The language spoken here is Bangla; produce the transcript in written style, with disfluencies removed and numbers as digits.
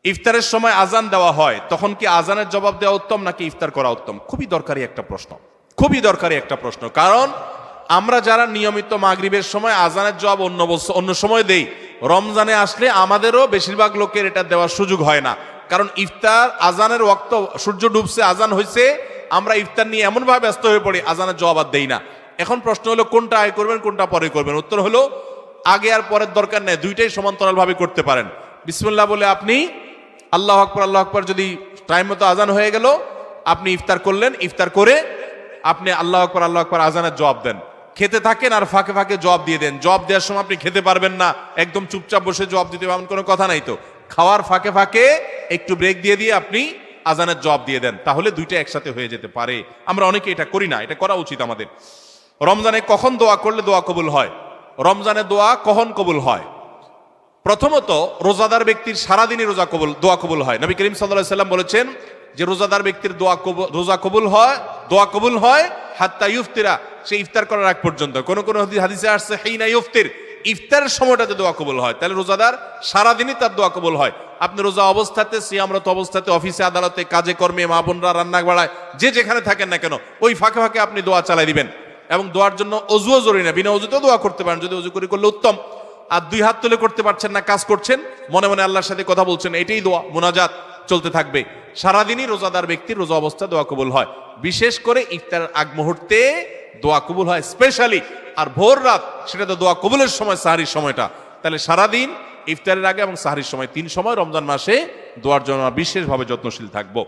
ইফতারের সময় আজান দেওয়া হয়, তখন কি আজানের জবাব দেওয়া উত্তম নাকি ইফতার করা উত্তম? খুবই দরকারি একটা প্রশ্ন, খুবই দরকারি একটা প্রশ্ন। কারণ আমরা যারা নিয়মিত মাগরিবের সময় আজানের জবাব অন্য সময় দেই, রমজানে আসলে আমাদেরও বেশিরভাগ লোকের এটা দেওয়ার সুযোগ হয় না। কারণ ইফতার আজানের ওয়াক্ত, সূর্য ডুবছে, আজান হয়েছে, আমরা ইফতার নিয়ে এমনভাবে ব্যস্ত হয়ে পড়ি, আজানের জবাব আর দেই না। এখন প্রশ্ন হলো কোনটা আগে করবেন কোনটা পরে করবেন? উত্তর হলো আগে আর পরের দরকার নেই, দুইটাই সমান্তরাল ভাবে করতে পারেন। বিসমিল্লাহ বলে আপনি আল্লাহ আকবার যদি টাইম মতো আজান হয়ে গেল, আপনি ইফতার করলেন, ইফতার করে আপনি আল্লাহ আকবার আজানের জবাব দেন, খেতে থাকেন আর ফাঁকে ফাঁকে জবাব দিয়ে দেন। জবাব দেওয়ার সময় আপনি খেতে পারবেন না, একদম চুপচাপ বসে জবাব দিতে পারবেন, কোনো কথা নাই তো। খাওয়ার ফাঁকে ফাঁকে একটু ব্রেক দিয়ে দিয়ে আপনি আজানের জবাব দিয়ে দেন, তাহলে দুইটা একসাথে হয়ে যেতে পারে। আমরা অনেকে এটা করি না, এটা করা উচিত আমাদের। রমজানে কখন দোয়া করলে দোয়া কবুল হয়? রমজানে দোয়া কখন কবুল হয়? প্রথমত, রোজাদার ব্যক্তির সারাদিনই দোয়া কবুল হয়। নবী করিম সাল্লাল্লাহু আলাইহি সাল্লাম বলেছেন যে রোজাদার ব্যক্তির রোজা কবুল হয়, দোয়া কবুল হয় হাত্তা ইফতিরা, সে ইফতার করার আগ পর্যন্ত। কোন কোন হাদিসে আসছে হিনা ইফতির, ইফতারের সময়টাতে দোয়া কবুল হয়। তাহলে রোজাদার সারাদিনই তার দোয়া কবুল হয়। আপনি রোজা অবস্থাতে, সিয়ামরত অবস্থাতে, অফিসে আদালতে, কাজে কর্মে, মা বোনরা রান্না বাড়ায়, যে যেখানে থাকেন না কেন, ওই ফাঁকে ফাঁকে আপনি দোয়া চালাই দিবেন। এবং দোয়ার জন্য অজুও জরুরি না, বিনা অজুতেও দোয়া করতে পারেন, যদি অজু করে করলে উত্তম। আর দুই হাত তুলে করতে পারছেন না, কাজ করছেন, মনে মনে আল্লাহর সাথে কথা বলছেন, এটাই দোয়া, মুনাজাত চলতে থাকবে। সারাদিনই রোজাদার ব্যক্তির রোজা অবস্থা দোয়া কবুল হয়। বিশেষ করে ইফতারের আগ মুহূর্তে দোয়া কবুল হয় স্পেশালি। আর ভোর রাত, সেটা তো দোয়া কবুলের সময়, সাহারির সময়টা। তাহলে সারাদিন, ইফতারের আগে এবং সাহারির সময়, 3 সময় রমজান মাসে দোয়ার জন্য বিশেষভাবে যত্নশীল থাকবো।